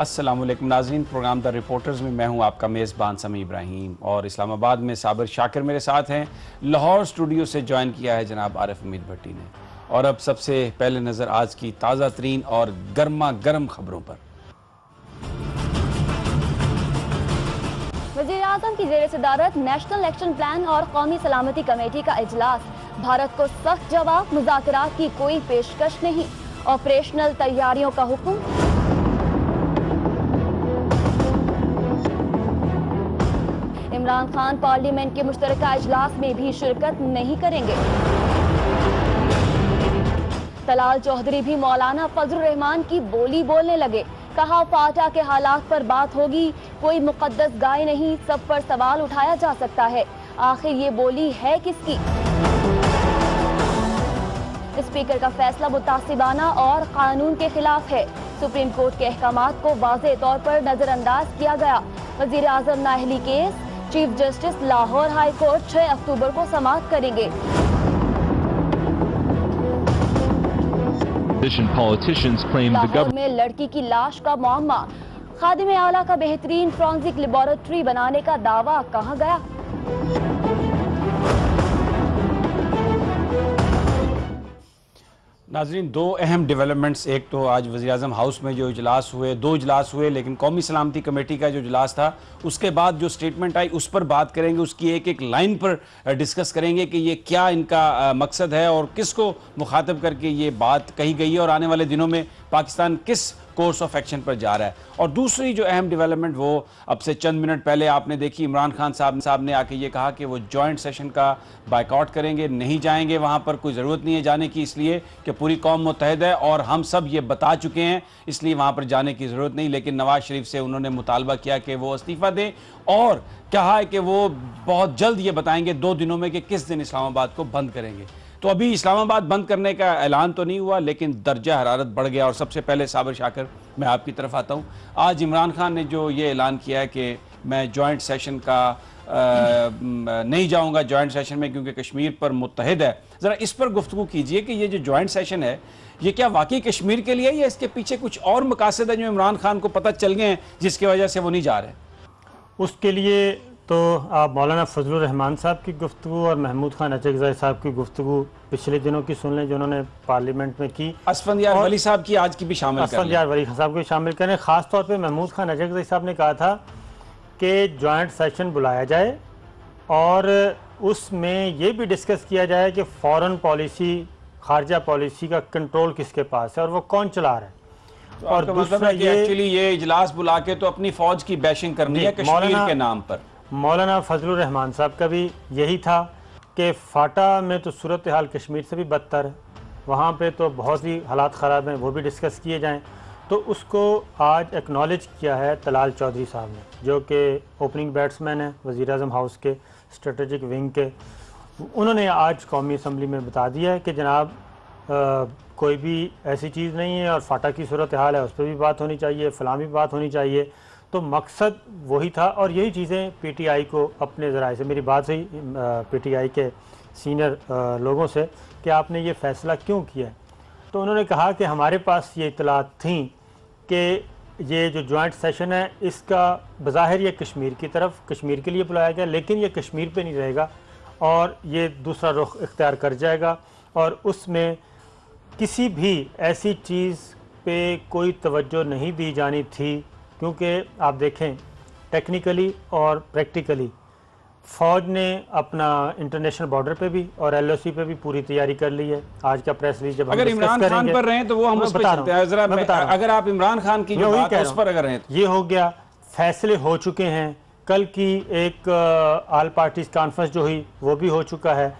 अस्सलामुअलैकुम नाज़रीन, programme the reporters में मैं हूं आपका मेज़बान समी इब्राहिम और इस्लामाबाद में साबिर शाकिर मेरे साथ हैं। लाहौर स्टूडियो से ज्वाइन किया है जनाब आरिफ उम्मीद भट्टी ने। और अब सबसे पहले नज़र आज की ताज़ा तरीन और गर्मा गर्म खबरों पर। वज़ीर-ए-आज़म की ज़ेर सदारत नेशनल एक्शन प्लान और कौमी सलामती कमेटी का इजलास। भारत को सख्त जवाब, मुज़ाकरात की कोई पेशकश नहीं। ऑपरेशनल तैयारियों का हुक्म। इमरान खान पार्लियामेंट के मुश्तरका इजलास में भी शिरकत नहीं करेंगे। तलाल चौधरी भी मौलाना फजलुर रहमान की बोली बोलने लगे। कहा, फाटा के हालात पर बात होगी, कोई मुकद्दस गाय नहीं, सब पर सवाल उठाया जा सकता है। आखिर ये बोली है किसकी? स्पीकर का फैसला मुतासिबाना और कानून के खिलाफ है। सुप्रीम कोर्ट के अहकामात को वाज़ेह तौर पर नजरअंदाज किया गया। वज़ीर आज़म नाअहली case, chief justice Lahore high court 6 अक्टूबर को समाअत करेंगे। लाहौर में लड़की की लाश का मुअम्मा, खादिम आला का बेहतरीन फॉरेंसिक लेबोरेटरी बनाने का दावा कहाँ गया? नाज़रीन, दो अहम डेवलपमेंट्स। एक तो आज वज़ीर-ए-आज़म हाउस में जो इजलास हुए, दो इजलास हुए, लेकिन कौमी सलामती कमेटी का जो इजलास था उसके बाद जो स्टेटमेंट आई उस पर बात करेंगे। उसकी एक एक लाइन पर डिस्कस करेंगे कि ये क्या इनका मकसद है और किसको मुखातब करके ये बात कही गई है और आने वाले दिनों में पाकिस्तान किस कोर्स ऑफ एक्शन पर जा रहा है। और दूसरी जो अहम डेवलपमेंट वो अब से चंद मिनट पहले आपने देखी, इमरान खान साहब ने आके ये कहा कि वो जॉइंट सेशन का बायकॉट करेंगे, नहीं जाएंगे वहाँ पर, कोई ज़रूरत नहीं है जाने की, इसलिए कि पूरी कौम मुत्तहद है और हम सब ये बता चुके हैं, इसलिए वहाँ पर जाने की ज़रूरत नहीं। लेकिन नवाज शरीफ से उन्होंने मुतालबा किया कि वो इस्तीफ़ा दें और कहा है कि वो बहुत जल्द ये बताएंगे 2 दिनों में कि किस दिन इस्लामाबाद को बंद करेंगे। तो अभी इस्लामाबाद बंद करने का ऐलान तो नहीं हुआ, लेकिन दर्जा हरारत बढ़ गया। और सबसे पहले साबिर शाकिर, मैं आपकी तरफ आता हूँ। आज इमरान खान ने जो ये ऐलान किया है कि मैं जॉइंट सेशन का नहीं जाऊँगा जॉइंट सेशन में क्योंकि कश्मीर पर मुत्तहिद है, ज़रा इस पर गुफ्तगू कीजिए कि ये जो जॉइंट सेशन है ये क्या वाकई कश्मीर के लिए या इसके पीछे कुछ और मकासद है जो इमरान खान को पता चल गए हैं जिसकी वजह से वो नहीं जा रहे? उसके लिए तो आप मौलाना फजलुर रहमान साहब की गुफ्तगू और महमूद खान अचकज़ई साहब की गुफ्तगू पिछले दिनों की सुन लें जो उन्होंने पार्लियामेंट में की। असफंदियार वली साहब की आज की भी शामिल करें। असफंदियार वली साहब को भी शामिल करें। ख़ास तौर पे महमूद खान अचकज़ई साहब ने कहा था कि जॉइंट सेशन बुलाया जाए और उसमें ये भी डिस्कस किया जाए कि फ़ॉरेन पॉलिसी, खारजा पॉलिसी का कंट्रोल किसके पास है और वो कौन चला रहा है। तो और दूसरा ये इजलास बुला के तो अपनी फ़ौज की बैशिंग करनी है कश्मीर के नाम पर। मौलाना फजलुर रहमान साहब का भी यही था कि फाटा में तो सूरत हाल कश्मीर से भी बदतर है, वहाँ पे तो बहुत ही हालात ख़राब हैं, वो भी डिस्कस किए जाएं। तो उसको आज एक्नॉलेज किया है तलाल चौधरी साहब ने, जो कि ओपनिंग बैट्समैन है वज़ीर-ए-आज़म हाउस के स्ट्रेटजिक विंग के। उन्होंने आज कौमी असम्बली में बता दिया है कि जनाब कोई भी ऐसी चीज़ नहीं है और फाटा की सूरत हाल है, उस पर भी बात होनी चाहिए, फ़लाँ भी बात होनी चाहिए। तो मकसद वही था और यही चीज़ें पीटीआई को अपने ज़राए से, मेरी बात हुई पीटीआई के सीनियर लोगों से कि आपने ये फ़ैसला क्यों किया है, तो उन्होंने कहा कि हमारे पास ये इत्तलात थी कि ये जो जॉइंट सेशन है इसका बज़ाहिर ये कश्मीर की तरफ, कश्मीर के लिए बुलाया गया, लेकिन ये कश्मीर पे नहीं रहेगा और ये दूसरा रुख इख्तियार कर जाएगा और उसमें किसी भी ऐसी चीज़ पे कोई तवज्जो नहीं दी जानी थी। क्योंकि आप देखें टेक्निकली और प्रैक्टिकली फ़ौज ने अपना इंटरनेशनल बॉर्डर पे भी और एलओसी पे भी पूरी तैयारी कर ली है। आज का प्रेस रिलीज जब अगर इमरान खान पर रहे तो वो हम उस पर चलते हैं। जरा अगर आप इमरान खान की जो बात है उस पर अगर रहे तो ये हो गया, फैसले हो चुके हैं। कल की एक ऑल पार्टीज कॉन्फ्रेंस जो हुई वो भी हो चुका है।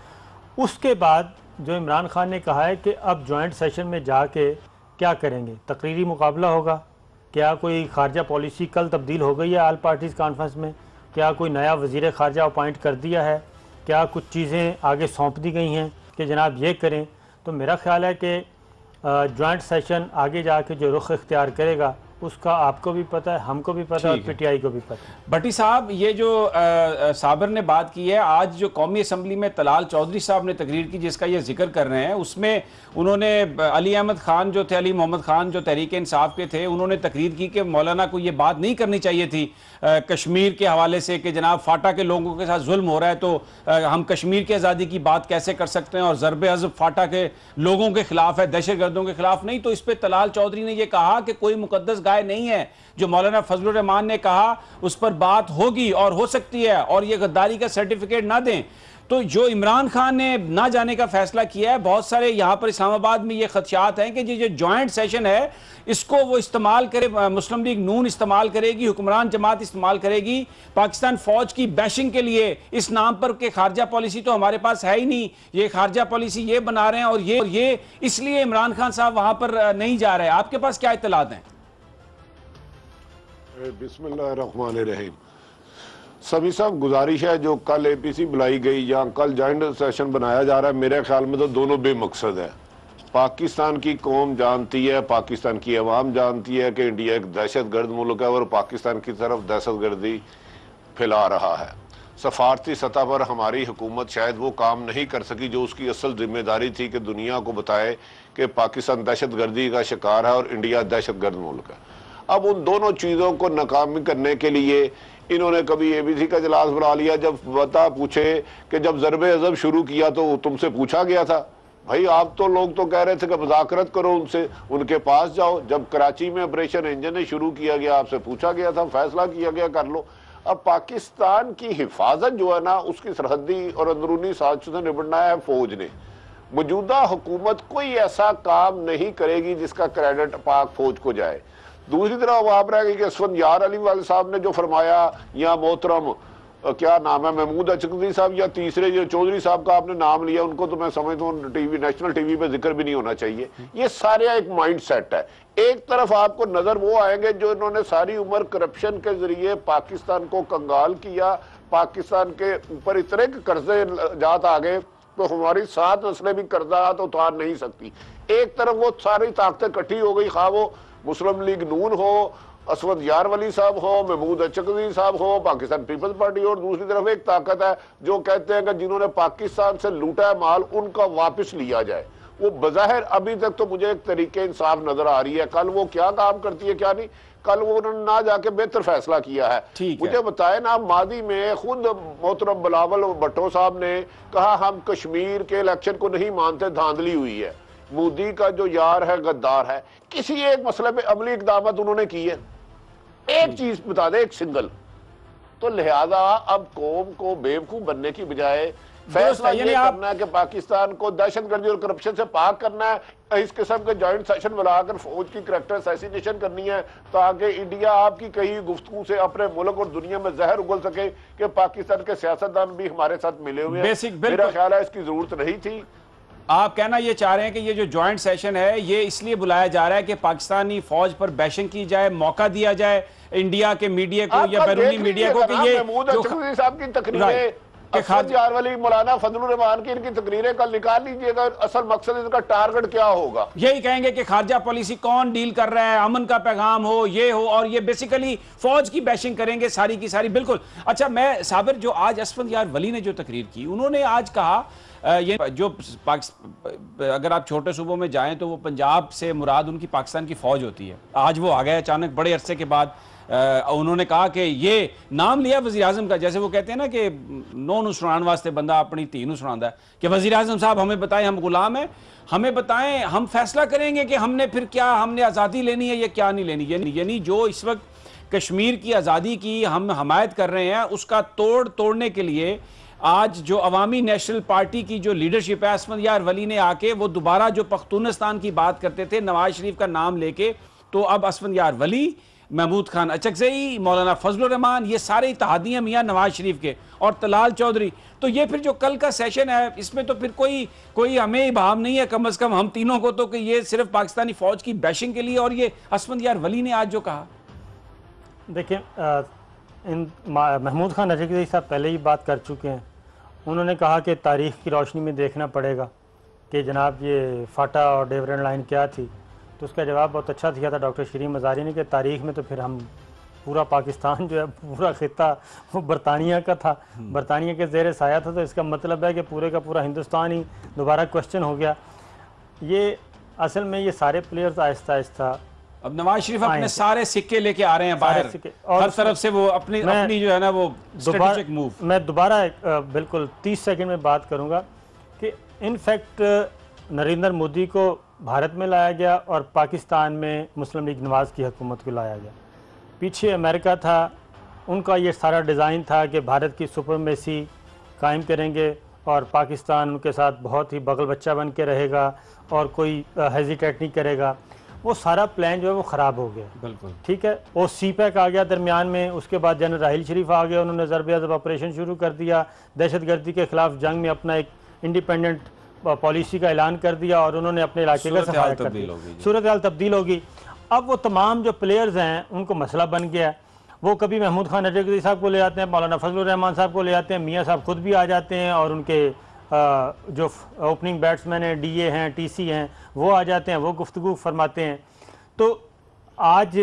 उसके बाद जो इमरान खान ने कहा है कि अब जॉइंट सेशन में जाके क्या करेंगे, तकरीरी मुकाबला होगा, क्या कोई खारजा पॉलिसी कल तब्दील हो गई है ऑल पार्टीज़ कॉन्फ्रेंस में, क्या कोई नया वज़ीर खारजा अपॉइंट कर दिया है, क्या कुछ चीज़ें आगे सौंप दी गई हैं कि जनाब ये करें। तो मेरा ख्याल है कि जॉइंट सेशन आगे जाके जो रुख इख्तियार करेगा उसका आपको भी पता है, हमको भी पता है और पीटीआई को भी पता है। भट्टी साहब, ये जो साबर ने बात की है, आज जो कौमी असम्बली में तलाल चौधरी साहब ने तकरीर की जिसका ये जिक्र कर रहे हैं, उसमें उन्होंने अली अहमद खान जो थे, अली मोहम्मद खान जो तहरीक इंसाफ के थे, उन्होंने तकरीर की कि मौलाना को ये बात नहीं करनी चाहिए थी कश्मीर के हवाले से कि जनाब फाटा के लोगों के साथ जुल्म हो रहा है, तो हम कश्मीर की आज़ादी की बात कैसे कर सकते हैं, और ज़रबे अज़ब फाटा के लोगों के खिलाफ है, दहशतगर्दों के खिलाफ नहीं। तो इस पर तलाल चौधरी ने यह कहा कि कोई मुकद्दस गाय नहीं है, जो मौलाना फजलुर रहमान ने कहा उस पर बात होगी और हो सकती है, और ये गद्दारी का सर्टिफिकेट ना दें। तो जो इमरान खान ने ना जाने का फैसला किया है, बहुत सारे यहाँ पर इस्लामाबाद में ये खदशात हैं कि जो जॉइंट सेशन है इसको वो इस्तेमाल करे, मुस्लिम लीग नून इस्तेमाल करेगी, हुक्मरान जमात इस्तेमाल करेगी पाकिस्तान फौज की बैशिंग के लिए, इस नाम पर कि खारजा पॉलिसी तो हमारे पास है ही नहीं, ये खारजा पॉलिसी ये बना रहे हैं, और ये इसलिए इमरान खान साहब वहां पर नहीं जा रहे हैं। आपके पास क्या इत्तलात हैं? बिस्मिल्लाहिर्रहमानिर्रहीम। सभी साहब, गुजारिश है जो कल एपीसी बुलाई गई या कल जॉइंट सेशन बनाया जा रहा है, मेरे ख्याल में तो दोनों बेमकसद है। पाकिस्तान की कौम जानती है, पाकिस्तान की अवाम जानती है कि इंडिया एक दहशतगर्द मुल्क है और पाकिस्तान की तरफ दहशतगर्दी फैला रहा है। सफारती सतह पर हमारी हुकूमत शायद वो काम नहीं कर सकी जो उसकी असल जिम्मेदारी थी कि दुनिया को बताए कि पाकिस्तान दहशतगर्दी का शिकार है और इंडिया दहशतगर्द मुल्क है। अब उन दोनों चीज़ों को नाकामी करने के लिए इन्होंने कभी एबीसी का इजलास बुला लिया, जब बता पूछे कि जब ज़रबे अज़ब शुरू किया तो तुमसे पूछा गया था। भाई आप तो लोग तो कह रहे थे कि मुज़ाकरत करो उनसे, उनके पास जाओ। जब कराची में ऑपरेशन एंजन ने शुरू किया गया, आपसे पूछा गया था, फैसला किया गया कर लो। अब पाकिस्तान की हिफाजत जो है ना, उसकी सरहदी और अंदरूनी साजिशों से निपटना है फौज ने। मौजूदा हुकूमत कोई ऐसा काम नहीं करेगी जिसका क्रेडिट पाक फौज को जाए। दूसरी तरफ आप रह गई कि असफंदियार अली वाले साहब ने जो फरमाया, या मोहतरम क्या नाम है महमूद अचकज़ई साहब, या तीसरे जो चौधरी साहब का आपने नाम लिया, उनको तो मैं समझता हूँ टीवी, नेशनल टीवी पे जिक्र भी नहीं होना चाहिए। ये सारे एक माइंड सेट है। एक तरफ आपको नजर वो आएंगे जो इन्होंने सारी उम्र करप्शन के जरिए पाकिस्तान को कंगाल किया, पाकिस्तान के ऊपर इतने कर्जे जात आ गए तो हमारी 7 नस्लें भी कर्जा तो उतार नहीं सकती। एक तरफ वो सारी ताकतें इकट्ठी हो गई, खा वो मुस्लिम लीग नून हो, असवद यार वली साहब हो, महमूद अचकज़ई साहब हो, पाकिस्तान पीपल्स पार्टी, और दूसरी तरफ एक ताकत है जो कहते हैं कि जिन्होंने पाकिस्तान से लूटा है माल उनका वापस लिया जाए। वो बज़ाहिर अभी तक तो मुझे एक तरीके इंसाफ नजर आ रही है। कल वो क्या काम करती है क्या नहीं, कल वो उन्होंने ना जाके बेहतर फैसला किया है। मुझे बताए ना, मादी में खुद मोहतरम बिलावल भुट्टो साहब ने कहा हम कश्मीर के इलेक्शन को नहीं मानते, धांधली हुई है, मोदी का जो यार है गद्दार है। किसी एक मसले पे अमली इकदाम उन्होंने की है, एक चीज बता दे, एक सिंगल। तो लिहाजा अब कौम को बेवकूफ बनने की बजाय फैसला ये करना है कि पाकिस्तान को दहशतगर्दी और करप्शन से पाक करना है। इस किस्म के जॉइंट सेशन बुलाकर फौज की करैक्टर असैसिनेशन करनी है ताकि इंडिया आपकी कई गुफ्तगू से अपने मुल्क और दुनिया में जहर उगल सके कि पाकिस्तान के सियासतदान भी हमारे साथ मिले हुए हैं। मेरा ख्याल है इसकी जरूरत नहीं थी। आप कहना ये चाह रहे हैं कि ये जो जॉइंट सेशन है ये इसलिए बुलाया जा रहा है कि पाकिस्तानी फौज पर बैशिंग की जाए, मौका दिया जाए इंडिया के मीडिया को या बैरूनी मीडिया को कि ये जो साहब की तकरीरें, यार वाली मौलाना फजलुर रहमान की इनकी तकरीरें कल निकाल लीजिएगा, असल मकसद इनका टारगेट क्या होगा। यही कहेंगे कि खारजा पॉलिसी कौन डील कर रहा है, अमन का पैगाम हो, ये हो, और ये बेसिकली फौज की बैशिंग करेंगे सारी की सारी। बिल्कुल। अच्छा, मैं साबिर, जो आज असफंदियार वली ने जो तकरीर की, उन्होंने आज कहा ये जो अगर आप छोटे सूबों में जाएं तो वो पंजाब से मुराद उनकी पाकिस्तान की फौज होती है। आज वो आ गए अचानक बड़े अरसे के बाद। उन्होंने कहा कि ये नाम लिया वज़ीर आज़म का, जैसे वो कहते हैं ना कि नौ सुनाने वास्ते बंदा अपनी धी नूं सुनांदा है, कि वज़ीर आज़म साहब हमें बताएं, हम गुलाम हैं, हमें बताएं, हम फैसला करेंगे कि हमने फिर क्या, हमने आज़ादी लेनी है या क्या नहीं लेनी। यानी जो इस वक्त कश्मीर की आज़ादी की हम हमायत कर रहे हैं उसका तोड़ने के लिए आज जो अवामी नेशनल पार्टी की जो लीडरशिप है, असफंदियार वली ने आके वो दोबारा जो पख्तूनिस्तान की बात करते थे नवाज शरीफ का नाम लेके, तो अब असफंदियार वली, महमूद खान अचकज़ई, मौलाना फजलुर रहमान, ये सारे इत्तेहादियाँ मियाँ नवाज शरीफ के, और तलाल चौधरी। तो ये फिर जो कल का सेशन है इसमें तो फिर कोई हमें इबाम नहीं है कम से कम हम तीनों को, तो कि ये सिर्फ पाकिस्तानी फौज की बैशिंग के लिए। और ये असफंदियार वली ने आज जो कहा, देखिए महमूद खान अचकज़ई साहब पहले ही बात कर चुके हैं। उन्होंने कहा कि तारीख़ की रोशनी में देखना पड़ेगा कि जनाब ये फाटा और डेवरन लाइन क्या थी। तो उसका जवाब बहुत अच्छा दिया था डॉक्टर शरीफ मज़ारी ने कि तारीख़ में तो फिर हम पूरा पाकिस्तान जो है, पूरा खिता वो बरतानिया का था, बरतानिया के ज़ेर साया था, तो इसका मतलब है कि पूरे का पूरा हिंदुस्तान ही दोबारा क्वेश्चन हो गया। ये असल में ये सारे प्लेयर्स आहिस्ता आहिस्ता अब नवाज शरीफ अपने सारे सिक्के लेके आ रहे हैं बाहर, और हर तरफ से वो अपनी जो है ना वो स्ट्रेटेजिक मूव। मैं दोबारा बिल्कुल 30 सेकंड में बात करूंगा कि इनफैक्ट नरेंद्र मोदी को भारत में लाया गया और पाकिस्तान में मुस्लिम लीग नवाज़ की हुकूमत को लाया गया। पीछे अमेरिका था, उनका ये सारा डिज़ाइन था कि भारत की सुपरमेसी कायम करेंगे और पाकिस्तान उनके साथ बहुत ही बगल बच्चा बन के रहेगा और कोई हेजिटेट नहीं करेगा। वो सारा प्लान जो है वो ख़राब हो गया। बिल्कुल ठीक है। और CPEC आ गया दरमियान में, उसके बाद जनरल राहिल शरीफ आ गए, उन्होंने ज़रब ऑपरेशन शुरू कर दिया, दहशतगर्दी के ख़िलाफ़ जंग में अपना एक इंडिपेंडेंट पॉलिसी का ऐलान कर दिया और उन्होंने अपने इलाके का सफाया कर दिया। सूरत हाल तब्दील होगी। अब वो तमाम जो प्लेयर्स हैं उनको मसला बन गया। वो कभी महमूद खान नजरगदी साहब को ले आते हैं, मौलाना फजलुर रहमान साहब को ले आते हैं, मियाँ साहब खुद भी आ जाते हैं और उनके जो ओपनिंग बैट्समैन हैं, DA हैं, TC हैं, वो आ जाते हैं, वो गुफ्तगू फरमाते हैं। तो आज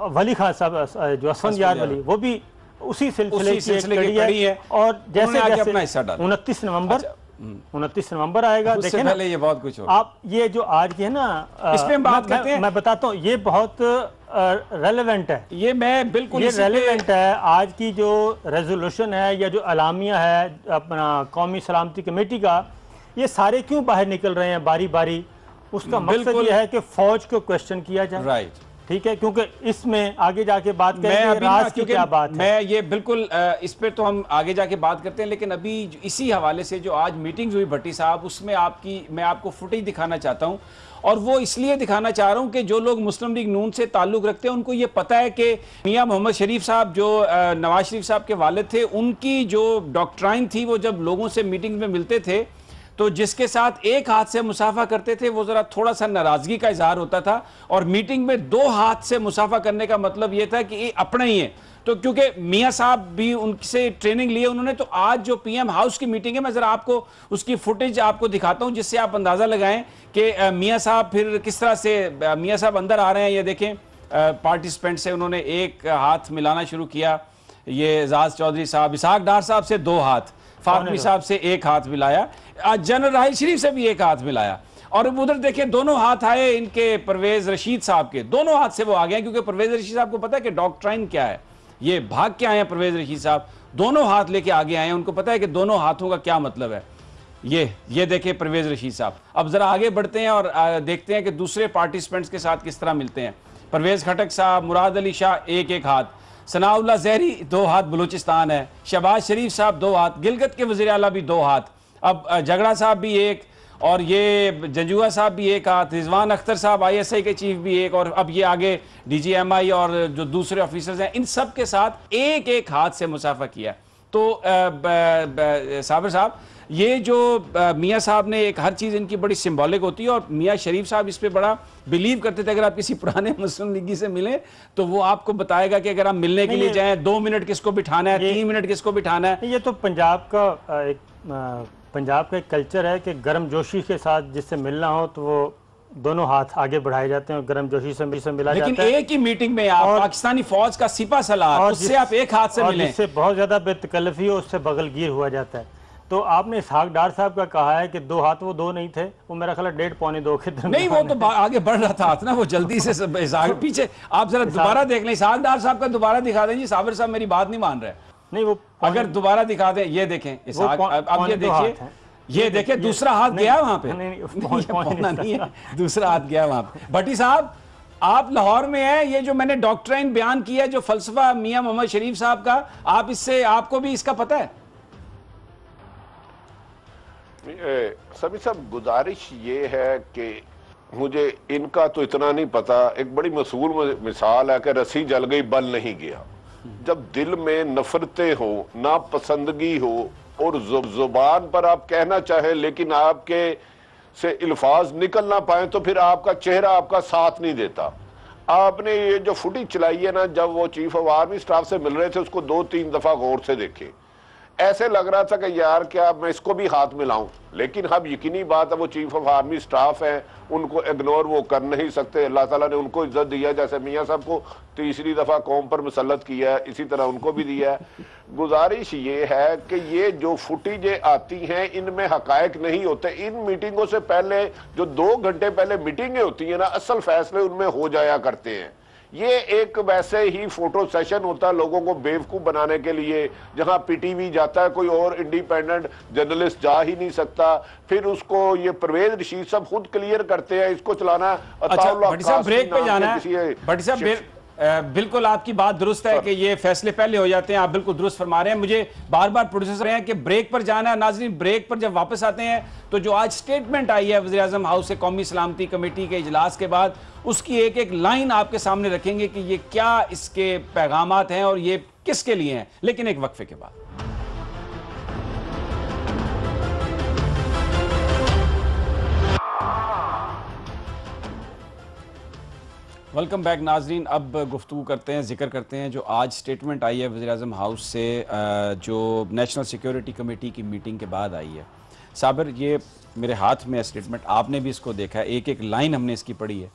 वली खान साहब जो असफंद यार वली, वो भी उसी सिलसिले की कड़ी है। और जैसे 29 नवंबर आएगा, देखें ना, ये बहुत कुछ हो। आप ये जो आज की है ना, इसमें बात करते हैं, मैं बताता हूँ, ये बहुत रेलेवेंट है। ये मैं बिल्कुल ये रेलेवेंट है। आज की जो रेजोल्यूशन है या जो अलामिया है अपना कौमी सलामती कमेटी का, ये सारे क्यों बाहर निकल रहे हैं बारी बारी? उसका मकसद ये है कि फौज को क्वेश्चन किया जाए। राइट, ठीक है, क्योंकि इसमें आगे जाके बात करेंगे राज की क्या बात है। मैं ये बिल्कुल इस पर तो हम आगे जाके बात करते हैं, लेकिन अभी इसी हवाले से जो आज मीटिंग हुई भट्टी साहब, उसमें मैं आपको फुटेज दिखाना चाहता हूं। और वो इसलिए दिखाना चाह रहा हूं कि जो लोग मुस्लिम लीग नून से ताल्लुक रखते हैं उनको ये पता है कि मियां मोहम्मद शरीफ साहब जो नवाज शरीफ साहब के वालिद थे, उनकी जो डॉक्ट्राइन थी, वो जब लोगों से मीटिंग में मिलते थे तो जिसके साथ एक हाथ से मुसाफा करते थे वो ज़रा थोड़ा सा नाराज़गी का इजहार होता था, और मीटिंग में 2 हाथ से मुसाफा करने का मतलब ये था कि ये अपना ही है। तो क्योंकि मियाँ साहब भी उनसे ट्रेनिंग लिए उन्होंने, तो आज जो PM हाउस की मीटिंग है, मैं ज़रा आपको उसकी फुटेज आपको दिखाता हूँ जिससे आप अंदाज़ा लगाएं कि मियाँ साहब फिर किस तरह से मियाँ साहब अंदर आ रहे हैं। ये देखें, पार्टिसिपेंट से उन्होंने एक हाथ मिलाना शुरू किया। ये एजाज चौधरी साहब, इसहाक डार साहब से 2 हाथ, फातमी साहब से 1 हाथ मिलाया, जनरल राहिल शरीफ से भी 1 हाथ मिलाया। और उधर देखिए दोनों हाथ आए इनके परवेज रशीद साहब के, दोनों हाथ से वो आ गए, क्योंकि परवेज रशीद साहब को पता है कि डॉक्ट्राइन क्या है। ये भाग के आए हैं परवेज रशीद साहब, दोनों हाथ लेके आगे आए हैं, उनको पता है कि दोनों हाथों का क्या मतलब है। ये देखिए परवेज रशीद साहब। अब जरा आगे बढ़ते हैं और देखते हैं कि दूसरे पार्टिसिपेंट्स के साथ किस तरह मिलते हैं। परवेज खटक साहब, मुराद अली शाह 1-1 हाथ, सनाउल्लाह जहरी 2 हाथ बलूचिस्तान है, शहबाज शरीफ साहब 2 हाथ, गिलगित के वज़ीर आला भी 2 हाथ, अब झगड़ा साहब भी 1, और ये जंजुआ साहब भी 1 हाथ, रिजवान अख्तर साहब ISI के चीफ भी 1, और अब ये आगे DGMI और जो दूसरे ऑफिसर्स हैं, इन सब के साथ 1-1 हाथ से मुसाफा किया। तो साबिर साहब, ये जो मियाँ साहब ने एक हर चीज़ इनकी बड़ी सिंबॉलिक होती है, और मियाँ शरीफ साहब इस पे बड़ा बिलीव करते थे। अगर आप किसी पुराने मुस्लिम लीगी से मिलें तो वो आपको बताएगा कि अगर आप मिलने के लिए जाएं 2 मिनट किसको बिठाना है, 3 मिनट किसको बिठाना है। ये तो पंजाब का एक कल्चर है कि गर्मजोशी के साथ जिससे मिलना हो तो वो दोनों हाथ आगे बढ़ाए जाते हैं और गर्मजोशी से मिला जाता है। लेकिन एक ही मीटिंग में आप पाकिस्तानी फौज का सिपा सलार, उससे आप 1 हाथ से मिलें, जिससे बहुत ज्यादा बेतकल्लफी हो उससे बगलगीर हुआ जाता है। तो आपने इसहाक डार साहब का कहा है कि 2 हाथ, वो 2 नहीं थे, वो मेरा ख्याल 1.5-2 के नहीं, वो तो आगे बढ़ रहा था हाथ ना, वो जल्दी से पीछे। आप जरा दोबारा देख लें, इसहाक डार साहब का दोबारा दिखा दें जी। साबिर साहब मेरी बात नहीं मान रहे। नहीं, वो अगर दोबारा दिखा दें, ये देखें इसहाक, अब ये देखिए दूसरा हाथ गया वहां पे, नहीं है, दूसरा हाथ गया वहां पे। भट्टी साहब, आप लाहौर में हैं, ये जो मैंने डॉक्ट्राइन बयान किया, जो फलसफा मियां मोहम्मद शरीफ साहब का, आप इससे, आपको भी इसका पता है? सभी सब गुजारिश ये है कि मुझे इनका तो इतना नहीं पता, एक बड़ी मशहूर मिसाल है कि रस्सी जल गई बल नहीं गया। जब दिल में नफरतें हो, नापसंदगी हो और जुबान पर आप कहना चाहे लेकिन आपके से अल्फाज निकल ना पाए, तो फिर आपका चेहरा आपका साथ नहीं देता। आपने ये जो फुटेज चलाई है ना, जब वो चीफ ऑफ आर्मी स्टाफ से मिल रहे थे, उसको 2-3 दफा गौर से देखे। ऐसे लग रहा था कि यार क्या मैं इसको भी हाथ में लाऊं, लेकिन अब यकीनी बात है वो चीफ ऑफ आर्मी स्टाफ है, उनको इग्नोर वो कर नहीं सकते। अल्लाह ताला ने उनको इज्जत दिया, जैसे मियाँ साहब को तीसरी दफा कौम पर मुसल्लत किया है, इसी तरह उनको भी दिया है। गुजारिश ये है कि ये जो फुटेजें आती हैं इनमें हकायक नहीं होते। इन मीटिंगों से पहले जो 2 घंटे पहले मीटिंगें होती हैं ना, असल फैसले उनमें हो जाया करते हैं। ये एक वैसे ही फोटो सेशन होता है लोगों को बेवकूफ बनाने के लिए, जहां पीटीवी जाता है, कोई और इंडिपेंडेंट जर्नलिस्ट जा ही नहीं सकता। फिर उसको ये परवेज रशीद साहब खुद क्लियर करते हैं, इसको चलाना। अच्छा भट्टी साहब ब्रेक पे जाना है। भट्टी साहब बिल्कुल आपकी बात दुरुस्त है कि ये फैसले पहले हो जाते हैं, आप बिल्कुल दुरुस्त फरमा रहे हैं। मुझे बार बार प्रोड्यूसर रहे हैं कि ब्रेक पर जाना है। नाज़रीन, ब्रेक पर जब वापस आते हैं तो जो आज स्टेटमेंट आई है वज़ीर आज़म हाउस से कौमी सलामती कमेटी के इजलास के बाद, उसकी एक एक लाइन आपके सामने रखेंगे कि ये क्या इसके पैगामात हैं और ये किसके लिए हैं, लेकिन एक वक्फे के बाद। वेलकम बैक नाजरीन। अब गुफ्तगू करते हैं, जिक्र करते हैं जो आज स्टेटमेंट आई है वज़ीर आज़म हाउस से, जो नेशनल सिक्योरिटी कमेटी की मीटिंग के बाद आई है। साबिर, ये मेरे हाथ में है स्टेटमेंट, आपने भी इसको देखा है, एक एक लाइन हमने इसकी पढ़ी है।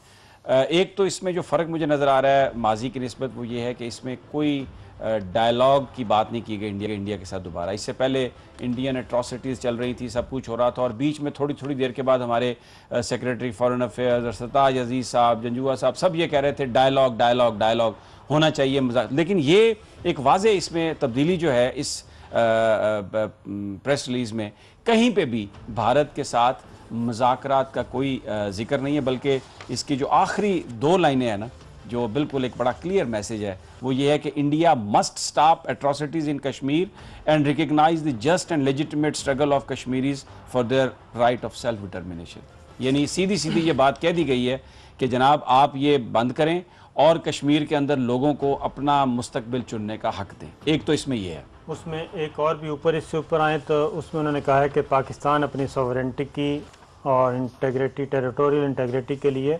एक तो इसमें जो फ़र्क मुझे नज़र आ रहा है माजी की निस्बत, वो ये है कि इसमें कोई डायलॉग की बात नहीं की गई इंडिया के साथ दोबारा। इससे पहले इंडियन एट्रॉसिटीज़ चल रही थी, सब कुछ हो रहा था, और बीच में थोड़ी थोड़ी देर के बाद हमारे सेक्रेटरी फॉरेन अफेयर्स सरताज अजीज़ साहब, जंजुआ साहब, सब ये कह रहे थे डायलॉग डायलॉग डायलॉग होना चाहिए, मजाक। लेकिन ये एक वाज़े इसमें तब्दीली जो है इस प्रेस रिलीज़ में, कहीं पे भी भारत के साथ मुज़ाकरात का कोई जिक्र नहीं है, बल्कि इसकी जो आखिरी 2 लाइनें हैं ना, जो बिल्कुल एक बड़ा क्लियर मैसेज है, वो ये है कि India must stop atrocities in Kashmir and recognise the just and legitimate struggle of Kashmiris for their right of self determination. यानी सीधी सीधी ये बात कह दी गई है कि जनाब आप ये बंद करें और कश्मीर के अंदर लोगों को अपना मुस्तकबिल चुनने का हक दें। एक तो इसमें ये है। उसमें एक और भी ऊपर, इससे ऊपर आए तो उसमें उन्होंने कहा है कि पाकिस्तान अपनी सॉवरेंटी की और इंटेग्रिटी, टेरिटोरियल इंटेग्रिटी के लिए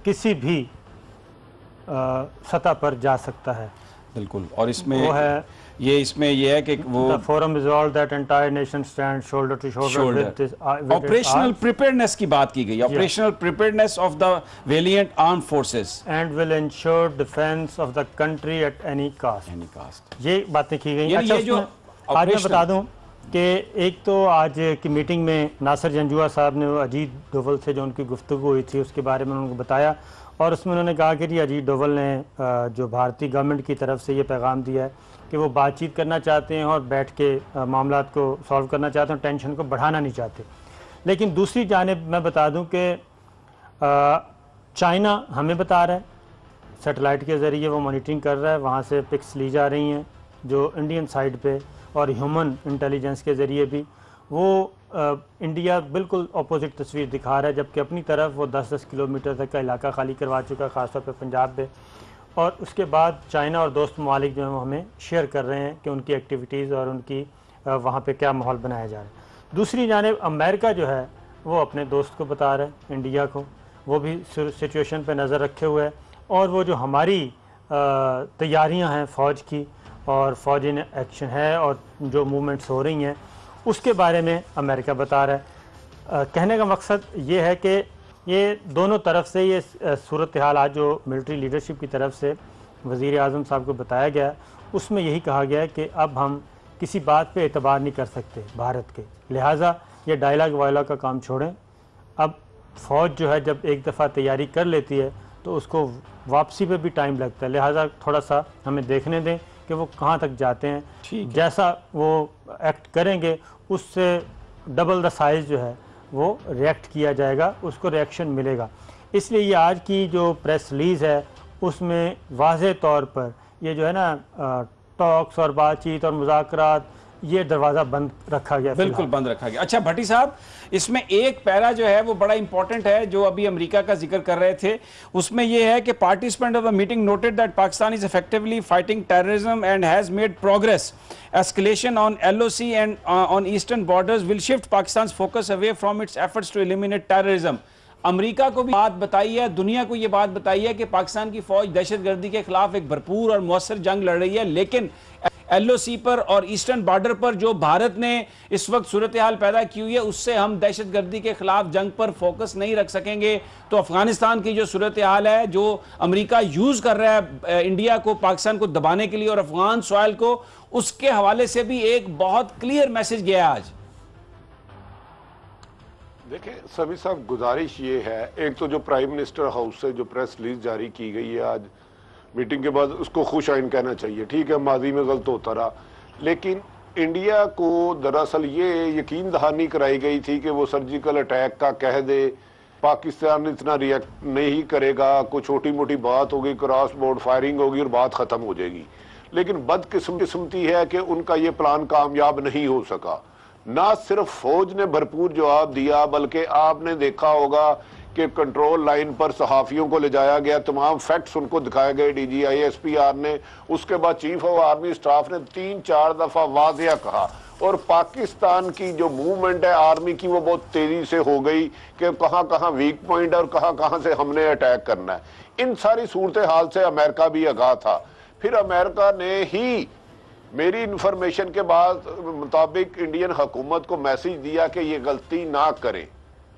किसी भी सतह पर जा सकता है। बिल्कुल, और इसमें वो है ये है कि वो forum resolve that entire nation stand shoulder to shoulder with this operational preparedness की बात की गई, operational preparedness of the valiant armed forces and will ensure defence of the country at any cost. ये बातें की गई। अच्छा, ये जो आज मैं बता दूं कि एक तो आज की मीटिंग में नासिर जंजुआ साहब ने अजीत डोवल से जो उनकी गुफ्तगू हुई थी उसके बारे में उनको बताया, और उसमें उन्होंने कहा कि जी अजीत डोवल ने जो भारतीय गवर्नमेंट की तरफ से ये पैगाम दिया है कि वो बातचीत करना चाहते हैं और बैठ के मामलात को सॉल्व करना चाहते हैं, टेंशन को बढ़ाना नहीं चाहते। लेकिन दूसरी जानिब मैं बता दूं कि चाइना हमें बता रहा है, सैटेलाइट के ज़रिए वो मॉनिटरिंग कर रहा है, वहाँ से पिक्स ली जा रही हैं जो इंडियन साइड पे, और ह्यूमन इंटेलिजेंस के ज़रिए भी वो इंडिया बिल्कुल अपोजिट तस्वीर दिखा रहा है, जबकि अपनी तरफ वो 10-10 किलोमीटर तक का इलाका खाली करवा चुका है, ख़ासतौर पर पंजाब पे। और उसके बाद चाइना और दोस्त ममालिक जो हैं वो हमें शेयर कर रहे हैं कि उनकी एक्टिविटीज़ और उनकी वहाँ पे क्या माहौल बनाया जा रहा है। दूसरी जानिब अमेरिका जो है वो अपने दोस्त को बता रहा है, इंडिया को, वो भी सिचुएशन पे नज़र रखे हुए है, और वो जो हमारी तैयारियां हैं फ़ौज की और फ़ौज इन एक्शन है और जो मूवमेंट्स हो रही हैं उसके बारे में अमेरिका बता रहा है। कहने का मकसद ये है कि ये दोनों तरफ से ये सूरत हाल आज जो मिलिट्री लीडरशिप की तरफ से वज़ीर आज़म साहब को बताया गया, उसमें यही कहा गया है कि अब हम किसी बात पे एतबार नहीं कर सकते भारत के, लिहाजा ये डायलॉग वायलॉग का काम छोड़ें। अब फ़ौज जो है जब एक दफ़ा तैयारी कर लेती है तो उसको वापसी पे भी टाइम लगता है, लिहाजा थोड़ा सा हमें देखने दें कि वो कहाँ तक जाते हैं। जैसा वो एक्ट करेंगे उससे डबल द साइज़ जो है वो रिएक्ट किया जाएगा, उसको रिएक्शन मिलेगा। इसलिए ये आज की जो प्रेस रिलीज़ है उसमें वाज़े तौर पर ये जो है ना टॉक्स और बातचीत और मुज़ाकरात, ये दरवाज़ा बंद रखा गया, बिल्कुल बंद रखा गया। अच्छा भट्टी साहब, इसमें एक पैरा जो है वो बड़ा इंपॉर्टेंट है जो अभी अमेरिका का जिक्र कर रहे थे, उसमें यह है कि participant of the meeting noted that Pakistan is effectively fighting terrorism and has made progress. Escalation on LOC and on eastern borders will shift Pakistan focus away from its efforts to eliminate terrorism. America को भी बात बताई है, दुनिया को ये बात बताई है कि पाकिस्तान की फौज दहशतगर्दी के खिलाफ एक भरपूर और मौसर जंग लड़ रही है, लेकिन LOC पर और ईस्टर्न बॉर्डर पर जो भारत ने इस वक्त सूरत हाल पैदा की हुई है, उससे हम दहशतगर्दी के खिलाफ जंग पर फोकस नहीं रख सकेंगे। तो अफगानिस्तान की जो सूरत हाल है, जो अमेरिका यूज़ कर रहा है इंडिया को, पाकिस्तान को दबाने के लिए और अफगान सॉइल को, उसके हवाले से भी एक बहुत क्लियर मैसेज गया आज। देखिए सभी साहब, गुजारिश ये है, एक तो जो प्राइम मिनिस्टर हाउस से जो प्रेस रिलीज जारी की गई है आज मीटिंग के बाद, उसको खुश आइन कहना चाहिए। ठीक है, माजी में गलत होता रहा, लेकिन इंडिया को दरअसल ये यकीन दहानी कराई गई थी कि वो सर्जिकल अटैक का कह दे, पाकिस्तान इतना रिएक्ट नहीं करेगा, कोई छोटी मोटी बात होगी, क्रॉस बोर्ड फायरिंग होगी और बात खत्म हो जाएगी। लेकिन बदकिस्मती है कि उनका ये प्लान कामयाब नहीं हो सका। ना सिर्फ फौज ने भरपूर जवाब दिया, बल्कि आपने देखा होगा कि कंट्रोल लाइन पर सहाफ़ियों को ले जाया गया, तमाम फैक्ट्स उनको दिखाए गए DGI SPR ने। उसके बाद चीफ ऑफ आर्मी स्टाफ ने 3-4 दफ़ा वाज़िया कहा, और पाकिस्तान की जो मूवमेंट है आर्मी की, वो बहुत तेज़ी से हो गई कि कहाँ कहाँ वीक पॉइंट है और कहाँ कहाँ से हमने अटैक करना है। इन सारी सूरत हाल से अमेरिका भी आगाह था। फिर अमेरिका ने ही मेरी इंफॉर्मेशन के बाद मुताबिक इंडियन हुकूमत को मैसेज दिया कि ये गलती ना करें,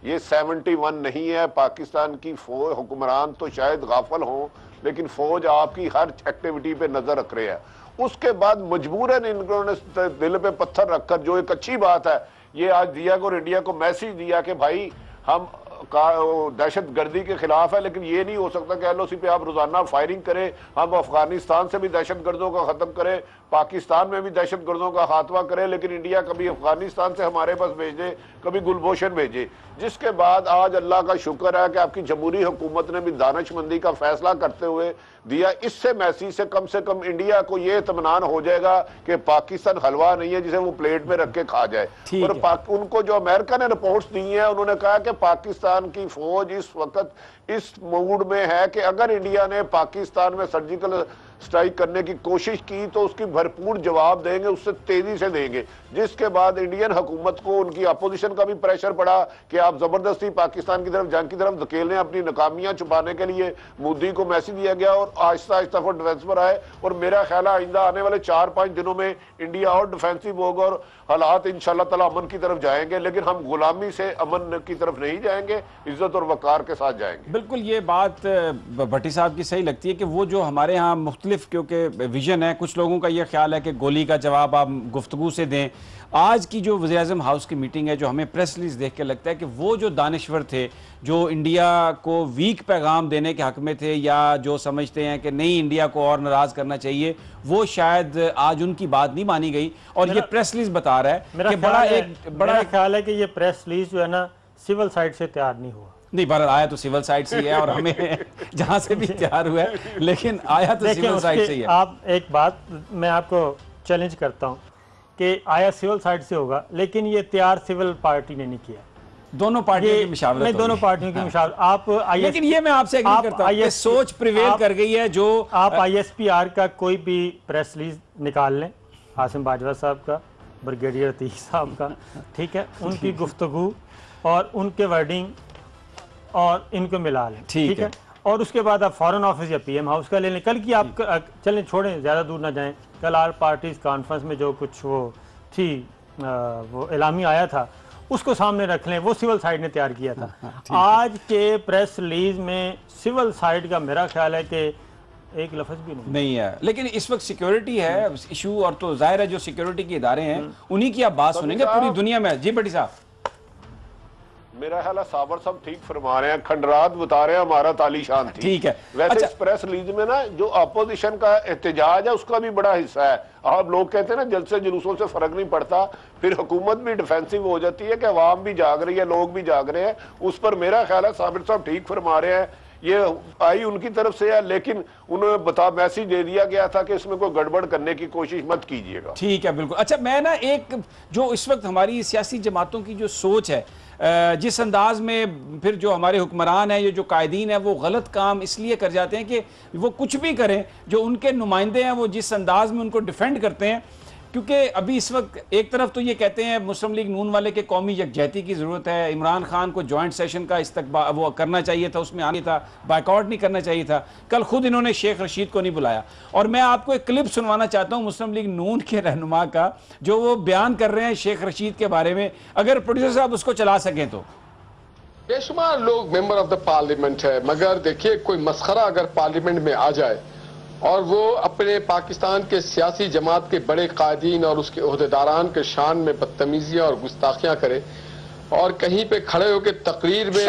ये 71 नहीं है। पाकिस्तान की फौज, हुक्मरान तो शायद गाफल हों, लेकिन फौज आपकी हर एक्टिविटी पे नजर रख रहे हैं। उसके बाद मजबूरन इन्होंने दिल पे पत्थर रखकर, जो एक अच्छी बात है, ये आज दिया और इंडिया को मैसेज दिया कि भाई हम दहशत गर्दी के खिलाफ है, लेकिन ये नहीं हो सकता कि LOC पे आप रोजाना फायरिंग करें। हम अफगानिस्तान से भी दहशत गर्दों का खत्म करें, पाकिस्तान में भी दहशत गर्दों का खात्मा करें, लेकिन इंडिया कभी अफगानिस्तान से हमारे पास भेजे, कभी गुलभूषण भेजे। जिसके बाद आज अल्लाह का शुक्र है कि आपकी जमहूरी हुकूमत ने भी दानिशमंदी का फैसला करते हुए दिया। इससे मैसेज से कम इंडिया को यह इत्मीनान हो जाएगा कि पाकिस्तान हलवा नहीं है जिसे वो प्लेट में रख के खा जाए। और उनको जो अमेरिका ने रिपोर्ट्स दी हैं, उन्होंने कहा कि पाकिस्तान की फौज इस वक्त इस मूड में है कि अगर इंडिया ने पाकिस्तान में सर्जिकल स्ट्राइक करने की कोशिश की तो उसकी भरपूर जवाब देंगे, उससे तेजी से देंगे। जिसके बाद इंडियन हुकूमत को उनकी अपोजिशन का भी प्रेशर पड़ा कि आप जबरदस्ती पाकिस्तान की तरफ, जंग की तरफ धकेलने, अपनी नाकामियां छुपाने के लिए मोदी को मैसेज दिया गया और आहिस्ता आहिस्ता वो डिफेंस पर आए। और मेरा ख्याल है आइंदा आने वाले 4-5 दिनों में इंडिया और डिफेंसिव होगा और हालात इंशाल्लाह ताला अमन की तरफ जाएंगे। लेकिन हम गुलामी से अमन की तरफ नहीं जाएंगे, इज्जत और वकार के साथ जाएंगे। बिल्कुल ये बात भट्टी साहब की सही लगती है कि वो जो हमारे यहाँ मुख्तलिफ क्योंकि विजन है, कुछ लोगों का ये ख्याल है कि गोली का जवाब आप गुफ्तगू से दें। आज की जो वज़ीर-ए-आज़म हाउस की मीटिंग है, जो हमें प्रेस रिलीज देख के लगता है कि वो जो दानिश्वर थे, जो इंडिया को वीक पैगाम देने के हक में थे, या जो समझते हैं कि नहीं इंडिया को और नाराज़ करना चाहिए, वो शायद आज उनकी बात नहीं मानी गई। और ये प्रेस रिलीज बता रहा है कि बड़ा ख्याल है कि ये प्रेस रिलीज जो है ना सिविल साइड से तैयार नहीं हुआ। नहीं, बहरहाल आया तो सिविल साइड से ही है और हमें जहां से भी तैयार हुआ है, लेकिन आया तो सिविल साइड से ही है। आप एक बात मैं आपको चैलेंज करता हूं कि आया सिविल साइड से होगा, लेकिन ये तैयार सिविल पार्टी ने नहीं किया। दोनों पार्टियों की मुशावरत नहीं, दोनों पार्टियों की मुशावरत। आप लेकिन ये मैं आपसे एग्री करता हूं, सोच प्रिवेल कर गई है। जो आप ISPR का कोई भी प्रेस रिलीज निकाल लें, आसिम बाजवा साहब का, ब्रिगेडियर अतीक साहब का, ठीक है, उनकी गुफ्तगू और उनके वर्डिंग और इनको मिला लें, ठीक है, और उसके बाद आप फॉरेन ऑफिस या PM हाउस का ले लें। कल की आप चलें, छोड़ें, ज़्यादा दूर ना जाएं। कल आल पार्टीज कॉन्फ्रेंस में जो कुछ वो थी, वो एलामी आया था, उसको सामने रख लें। वो सिविल साइड ने तैयार किया था। आज के प्रेस रिलीज में सिविल साइड का मेरा ख्याल है कि एक लफ्ज़ भी नहीं है। लेकिन इस वक्त सिक्योरिटी है इशू, और तो जाहिर है जो सिक्योरिटी के इदारे हैं उन्हीं की आप बात सुनेंगे पूरी दुनिया में। जी भट्टी साहब, मेरा ख्याल है साबर साहब ठीक फरमा रहे हैं, खंडरात बता रहे हैं हमारा तालीशान थी। ठीक है। वैसे अच्छा, इस प्रेस रिलीज में ना जो अपोजिशन का एहतजाज है उसका भी बड़ा हिस्सा है। आप लोग कहते हैं ना जलसे जुलूसों से फर्क नहीं पड़ता, फिर हुकूमत भी डिफेंसिव हो जाती है कि अवाम भी जाग रही है, लोग भी जाग रहे हैं। उस पर मेरा ख्याल है साबिर साहब ठीक फरमा रहे हैं, ये आई उनकी तरफ से है, लेकिन उन्होंने मैसेज दे दिया गया था कि इसमें कोई गड़बड़ करने की कोशिश मत कीजिएगा। ठीक है, बिल्कुल। अच्छा, मैं ना एक जो इस वक्त हमारी सियासी जमातों की जो सोच है, जिस अंदाज में फिर जो हमारे हुक्मरान हैं, ये जो कायदीन हैं, वो गलत काम इसलिए कर जाते हैं कि वो कुछ भी करें, जो उनके नुमाइंदे हैं वो जिस अंदाज में उनको डिफेंड करते हैं, क्योंकि अभी इस वक्त एक तरफ तो ये कहते हैं मुस्लिम लीग नून वाले के कौमी यकजहती की ज़रूरत है, इमरान खान को जॉइंट सेशन का वो करना चाहिए था, उसमें आना था, बाइकआउट नहीं करना चाहिए था। कल खुद इन्होंने शेख रशीद को नहीं बुलाया। और मैं आपको एक क्लिप सुनवाना चाहता हूँ मुस्लिम लीग नून के रहनुमा का, जो वो बयान कर रहे हैं शेख रशीद के बारे में, अगर प्रोड्यूसर साहब उसको चला सकें तो। बेशुमार लोग मेंबर ऑफ द पार्लियामेंट है, मगर देखिए कोई मसखरा अगर पार्लियामेंट में आ जाए और वो अपने पाकिस्तान के सियासी जमात के बड़े कायदीन और उसके ओहदेदारान के शान में बदतमीजियां और गुस्ताखियां करे और कहीं पे खड़े होकर तकरीर में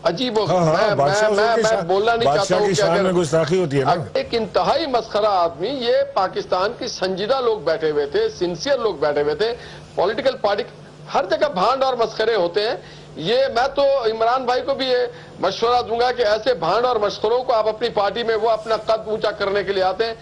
अजीब मैं बोलना नहीं चाहता हूँ कि अगर गुस्ताखी होती है ना, एक इंतहाई मसखरा आदमी, ये पाकिस्तान की संजीदा लोग बैठे हुए थे, सिंसियर लोग बैठे हुए थे, पॉलिटिकल पार्टी हर जगह भांड और मस्खरे होते हैं। ये मैं तो इमरान भाई को भी ये मशवरा दूंगा कि ऐसे भांड और मस्खरों को आप अपनी पार्टी में वो अपना कद ऊंचा करने के लिए आते हैं।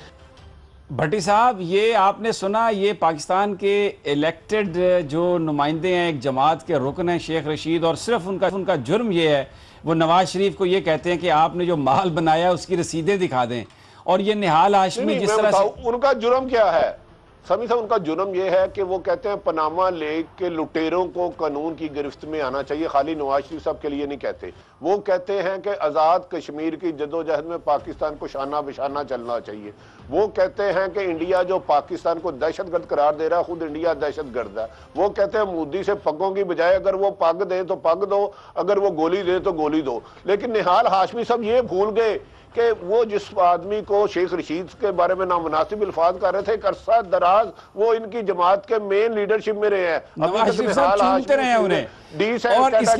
भट्टी साहब, ये आपने सुना, ये पाकिस्तान के इलेक्टेड जो नुमाइंदे हैं, एक जमात के रुकन हैं शेख रशीद, और सिर्फ उनका जुर्म ये है, वो नवाज शरीफ को ये कहते हैं कि आपने जो माल बनाया उसकी रसीदें दिखा दें। और ये निहाल हाशमी जिस तरह से, उनका जुर्म क्या है समी साहब, उनका जुर्म यह है कि वो कहते हैं पनामा लेक के लुटेरों को कानून की गिरफ्त में आना चाहिए। खाली नवाज शरीफ साहब के लिए नहीं कहते, वो कहते हैं कि आज़ाद कश्मीर की जदोजहद में पाकिस्तान को शाना बिशाना चलना चाहिए। वो कहते हैं कि इंडिया जो पाकिस्तान को दहशतगर्द करार दे रहा है, खुद इंडिया दहशतगर्द है। वो कहते हैं मोदी से पगों की बजाय अगर वो पग दे तो पग दो, अगर वो गोली दे तो गोली दो। लेकिन निहाल हाशमी साहब ये भूल गए कि वो जिस आदमी को शेख रशीद के बारे में नामुनासिब अल्फाज कर रहे थे, एक अरसा दराज वो इनकी जमात के मेन लीडरशिप में रहे हैं। नवाज शरीफ साहब चुनते रहे हैं उन्हें, और इस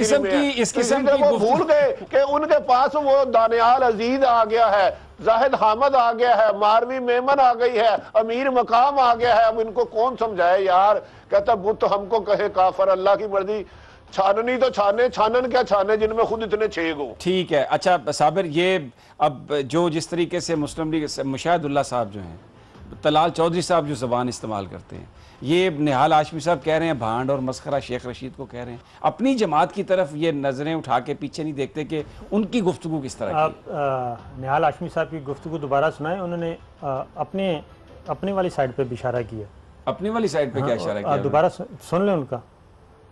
किस्म की वो भूल गए कि उनके पास वो दानियाल अजीज आ गया है, जाहिद हामद आ गया है, मारवी मेमन आ गई है, अमीर मकाम आ गया है। अब इनको कौन समझाए यार। कहता बुत हमको कहे काफर, अल्लाह की मर्जी, छाननी तो छाने, छानन क्या छाने जिनमें खुद इतने छेग हो। ठीक है। अच्छा साबिर, ये अब जो जिस तरीके से मुस्लिम लीग मुशाहिदुल्लाह साहब जो हैं, तलाल चौधरी साहब जो ज़बान इस्तेमाल करते हैं, ये निहाल हाशमी साहब कह रहे हैं भांड और मस्खरा शेख रशीद को कह रहे हैं, अपनी जमात की तरफ ये नज़रें उठा के पीछे नहीं देखते कि उनकी गुफ्तगू किस तरह आप निहाल हाशमी साहब की गुफ्तगू दोबारा सुनाएं। उन्होंने अपने वाली साइड पे भी इशारा किया। अपनी वाली साइड पे क्या इशारा किया? दोबारा सुन लें उनका।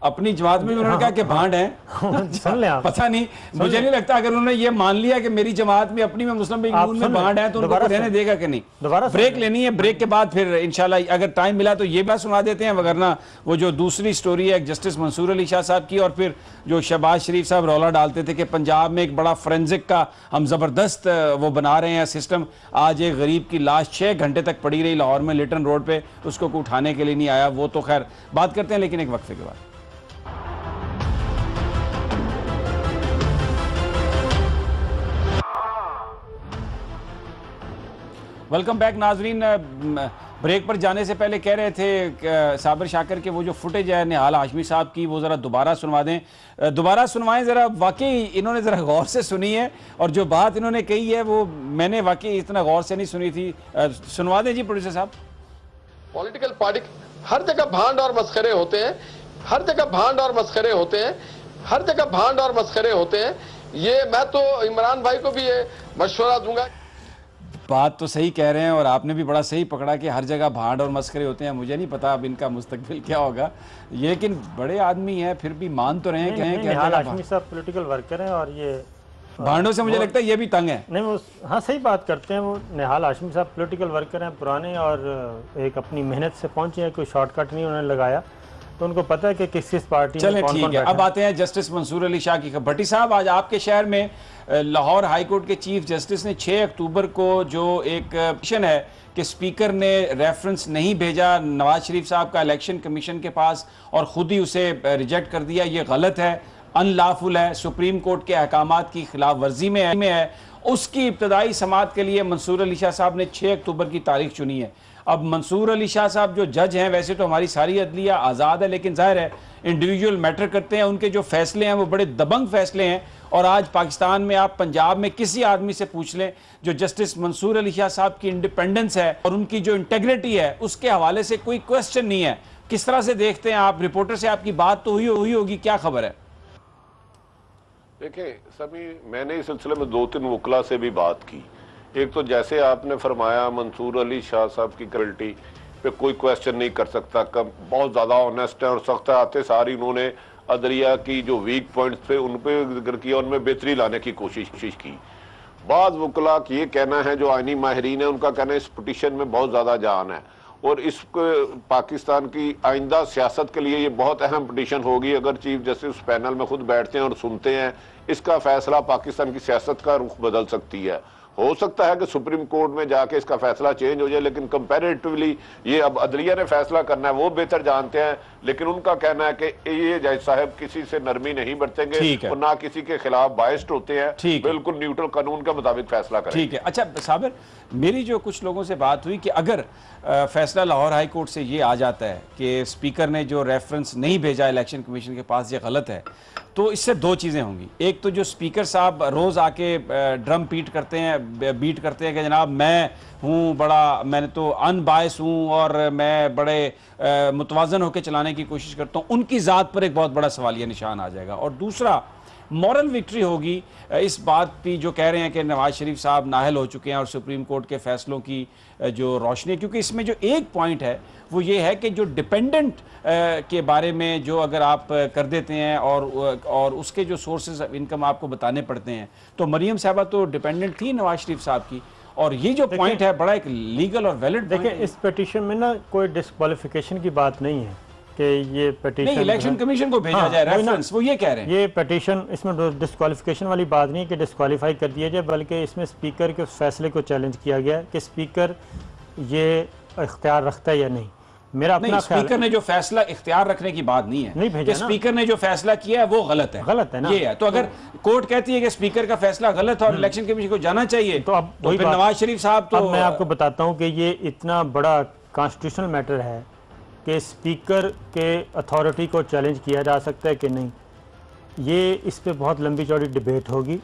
अपनी जमात में उन्होंने कहा कि भांड है। सुन ले आप। पता नहीं, मुझे नहीं लगता अगर उन्होंने ये मान लिया कि मेरी जमात में अपनी में मुस्लिम लीग नून में भांड है तो उनको रहने देगा कि नहीं। दोबारा ब्रेक लेनी है, ब्रेक के बाद फिर इंशाल्लाह अगर टाइम मिला तो ये बात सुना देते हैं, वगरना वो जो दूसरी स्टोरी है जस्टिस मंसूर अली शाह साहब की, और फिर जो शहबाज शरीफ साहब रौला डालते थे कि पंजाब में एक बड़ा फोरेंसिक का हम ज़बरदस्त वो बना रहे हैं सिस्टम। आज एक गरीब की लाश 6 घंटे तक पड़ी रही लाहौर में लिटन रोड पे, उसको कोई उठाने के लिए नहीं आया। वो तो खैर बात करते हैं, लेकिन एक वक्फे के बाद। वेलकम बैक नाजरीन। ब्रेक पर जाने से पहले कह रहे थे साबिर शाकिर के वो जो फुटेज है निहाल हाशमी साहब की, वो ज़रा दोबारा सुनवा दें, दोबारा सुनवाएं ज़रा। वाकई इन्होंने ज़रा गौर से सुनी है, और जो बात इन्होंने कही है वो मैंने वाकई इतना गौर से नहीं सुनी थी। सुनवा दें जी प्रोड्यूसर साहब। पॉलिटिकल पार्टी हर जगह भांड और मस्खरे होते हैं, हर जगह भांड और मस्खरे होते हैं, हर जगह भांड और मस्खरे होते हैं। ये मैं तो इमरान भाई को भी ये मशवरा दूंगा। बात तो सही कह रहे हैं, और आपने भी बड़ा सही पकड़ा कि हर जगह भांड और मस्करे होते हैं। मुझे नहीं पता अब इनका मुस्तकबिल क्या होगा, लेकिन बड़े आदमी हैं, फिर भी मान तो रहे हैं कि निहाल हाशमी साहब पॉलिटिकल वर्कर हैं, और ये भांडों से मुझे लगता है ये भी तंग है। नहीं, वो हाँ सही बात करते हैं। वो निहाल हाशमी साहब पॉलिटिकल वर्कर हैं पुराने, और एक अपनी मेहनत से पहुंचे हैं, कोई शॉर्टकट नहीं उन्होंने लगाया, तो उनको पता है कि किस पार्टी में कौन ठीक है। अब आते हैं जस्टिस मंसूर अली शाह की। भट्टी साहब, आज आपके शहर में लाहौर हाई कोर्ट के चीफ जस्टिस ने 6 अक्टूबर को जो एक पिटीशन है कि स्पीकर ने रेफरेंस नहीं भेजा नवाज शरीफ साहब का इलेक्शन कमीशन के पास और ख़ुद ही उसे रिजेक्ट कर दिया, ये गलत है, अनलॉफुल है, सुप्रीम कोर्ट के अहकामात की खिलाफ वर्जी में है, उसकी इब्तदाई समाअत के लिए मंसूर अली शाह साहब ने 6 अक्टूबर की तारीख चुनी है। अब मंसूर अली शाह साहब जो जज हैं, वैसे तो हमारी सारी अदलिया आज़ाद है, लेकिन जाहिर है इंडिविजुअल मैटर करते हैं, उनके जो फैसले हैं वो बड़े दबंग फैसले हैं। और आज पाकिस्तान में आप पंजाब में किसी आदमी से पूछ लें, जो जस्टिस मंसूर अली शाह साहब की इंडिपेंडेंस है और उनकी जो इंटेग्रिटी है उसके हवाले से कोई क्वेश्चन नहीं है। किस तरह से देखते हैं आप? रिपोर्टर से आपकी बात तो हुई होगी, क्या खबर है? देखिए सभी, मैंने इस सिलसिले में 2-3 वकला से भी बात की। एक तो जैसे आपने फरमाया मंसूर अली शाह साहब की क्वालिटी, पे कोई क्वेश्चन नहीं कर सकता। बहुत ज़्यादा ऑनेस्ट है और सख्त आते सारी उन्होंने अदलिया की जो वीक पॉइंट्स थे उन पे जिक्र किया, उनमें बेहतरी लाने की कोशिश की। बाद वकला की ये कहना है, जो आईनी माहिरीन है उनका कहना है इस पिटीशन में बहुत ज़्यादा जान है और इस पाकिस्तान की आइंदा सियासत के लिए ये बहुत अहम पिटीशन होगी। अगर चीफ जस्टिस पैनल में खुद बैठते हैं और सुनते हैं, इसका फैसला पाकिस्तान की सियासत का रुख बदल सकती है। हो सकता है कि सुप्रीम कोर्ट में जाके इसका फैसला चेंज हो जाए, लेकिन कंपैरेटिवली ये अब अदलिया ने फैसला करना है, वो बेहतर जानते हैं। लेकिन उनका कहना है कि ये जज साहब किसी से नरमी नहीं बरतेंगे और ना किसी के खिलाफ बायस्ड होते हैं, बिल्कुल न्यूट्रल कानून के मुताबिक फैसला करें। ठीक है। अच्छा साबिर, मेरी जो कुछ लोगों से बात हुई कि अगर फैसला लाहौर हाई कोर्ट से ये आ जाता है कि स्पीकर ने जो रेफरेंस नहीं भेजा इलेक्शन कमीशन के पास ये गलत है, तो इससे दो चीज़ें होंगी। एक तो जो स्पीकर साहब रोज़ आके ड्रम बीट करते हैं कि जनाब मैं हूँ बड़ा, मैंने तो अनबायस हूँ और मैं बड़े मुतवाज़न होकर चलाने की कोशिश करता हूँ, उनकी ज़ात पर एक बहुत बड़ा सवालिया निशान आ जाएगा। और दूसरा मॉरल विक्ट्री होगी इस बात की जो कह रहे हैं कि नवाज शरीफ साहब नाहल हो चुके हैं और सुप्रीम कोर्ट के फैसलों की जो रोशनी, क्योंकि इसमें जो एक पॉइंट है वो ये है कि जो डिपेंडेंट के बारे में जो अगर आप कर देते हैं और उसके जो सोर्सेज ऑफ इनकम आपको बताने पड़ते हैं, तो मरियम साहबा तो डिपेंडेंट थी नवाज शरीफ साहब की, और ये जो पॉइंट है बड़ा एक लीगल और वैलिड। देखिए इस पिटीशन में ना कोई डिस्क्वालिफिकेशन की बात नहीं है कि ये पिटीशन इलेक्शन कमीशन को भेजा जाए रेफरेंस, वो ये कह रहे हैं। ये पिटीशन, इसमें डिस्क्वालिफिकेशन वाली बात नहीं कि डिस्क्वालीफाई कर दिया जाए, बल्कि इसमें स्पीकर के फैसले को चैलेंज किया गया है कि स्पीकर ये इख्तियार रखता है या नहीं। मेरा अपना स्पीकर ने जो फैसला इख्तियार रखने की बात नहीं है, नहीं भेजा स्पीकर ने जो फैसला किया है वो गलत है, गलत है ना। ये है तो अगर कोर्ट कहती है कि स्पीकर का फैसला गलत है और इलेक्शन कमीशन को जाना चाहिए, तो अब फिर नवाज शरीफ साहब तो। अब मैं आपको बताता हूँ कि ये इतना बड़ा कॉन्स्टिट्यूशनल मैटर है कि स्पीकर के अथॉरिटी को चैलेंज किया जा सकता है कि नहीं। ये इस पे बहुत लंबी चौड़ी डिबेट होगी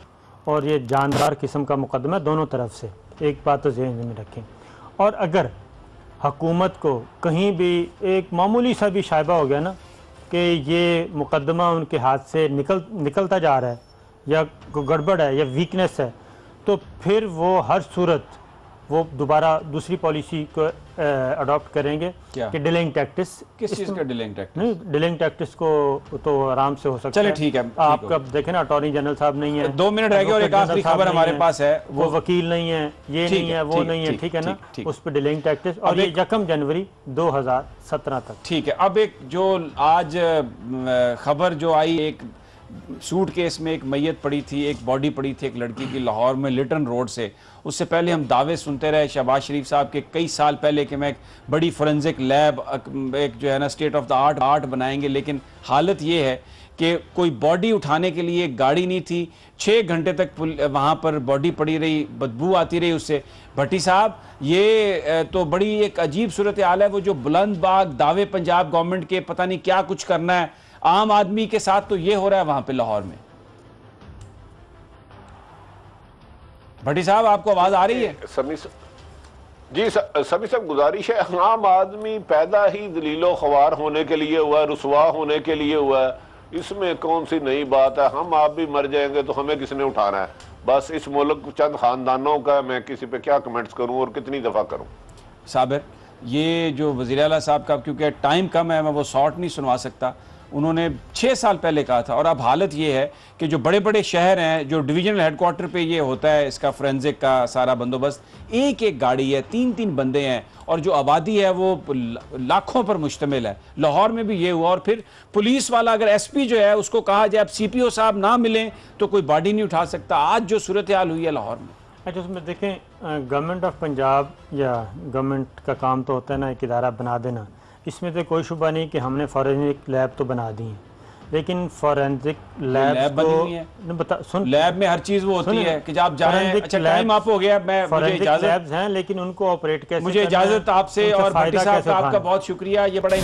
और ये जानदार किस्म का मुकदमा है दोनों तरफ से, एक बात तो ज़हन में रखें। और अगर हुकूमत को कहीं भी एक मामूली सा भी शायबा हो गया ना कि ये मुकदमा उनके हाथ से निकलता जा रहा है या कोई गड़बड़ है या वीकनेस है, तो फिर वो हर सूरत वो दोबारा दूसरी पॉलिसी को अडॉप्ट करेंगे कि डिलेइंग टैक्टिस। किस चीज़ का डिलेइंग टैक्टिस? नहीं, डिलेइंग टैक्टिस को तो आराम से हो सकता है। चले ठीक है, आप कब देखें ना, अटॉर्नी जनरल साहब नहीं है, 2 मिनट रह गए और एक आखिरी खबर हमारे पास है, वो वकील नहीं है, ये नहीं है, वो नहीं है, ठीक है ना, उस पर डिलेइंग टैक्टिस। और ये 1 जनवरी 2017 तक। ठीक है। अब एक जो आज खबर जो आई, एक सूट केस में एक मैयत पड़ी थी, एक बॉडी पड़ी थी एक लड़की की लाहौर में लिटन रोड से। उससे पहले हम दावे सुनते रहे शहबाज शरीफ साहब के कई साल पहले कि मैं एक बड़ी फोरेंसिक लैब, एक जो है ना स्टेट ऑफ द आर्ट बनाएंगे, लेकिन हालत ये है कि कोई बॉडी उठाने के लिए गाड़ी नहीं थी। 6 घंटे तक वहाँ पर बॉडी पड़ी रही, बदबू आती रही उससे। भट्टी साहब, ये तो बड़ी एक अजीब सूरत हाल है। वो जो बुलंदबाग दावे पंजाब गवर्नमेंट के पता नहीं क्या कुछ करना है आम आदमी के साथ, तो ये हो रहा है वहां पे लाहौर में। भट्टी साहब, आपको आवाज आ रही है? जी सभी सब गुजारिश है, आम आदमी पैदा ही दलीलो ख्वार होने के लिए हुआ है, रुसवा होने के लिए हुआ है, इसमें कौन सी नई बात है। हम आप भी मर जाएंगे तो हमें किसने उठाना है? बस इस मुल्क चंद खानदानों का, मैं किसी पे क्या कमेंट्स करूं और कितनी दफा करूं। साबिर, ये जो वज़ीर आला साहब का, क्योंकि टाइम कम है, मैं वो शॉर्ट नहीं सुनवा सकता, उन्होंने 6 साल पहले कहा था। और अब हालत ये है कि जो बड़े बड़े शहर हैं, जो डिवीजनल हेडक्वार्टर पे ये होता है इसका फोरेंसिक का सारा बंदोबस्त, एक एक गाड़ी है, 3-3 बंदे हैं, और जो आबादी है वो लाखों पर मुश्तमिल है। लाहौर में भी ये हुआ। और फिर पुलिस वाला अगर एसपी जो है उसको कहा जाए अब सीपीओ साहब ना मिलें तो कोई बॉडी नहीं उठा सकता। आज जो सूरत हाल हुई है लाहौर में। अच्छा, उसमें देखें, गवर्नमेंट ऑफ पंजाब या गवर्नमेंट का काम तो होता है ना एक इदारा बना देना, इसमें तो कोई शुबा नहीं कि हमने फॉरेंसिक लैब तो बना दी है, लेकिन फॉरेंसिक लैब सुन, लैब में हर चीज वो होती है कि आप जाएं। अच्छा, टाइम आप हो गया, मुझे इजाजत लैब्स हैं, लेकिन उनको ऑपरेट कैसे, मुझे इजाजत आपसे। और भट्टी साहब का आपका बहुत शुक्रिया, ये बड़ा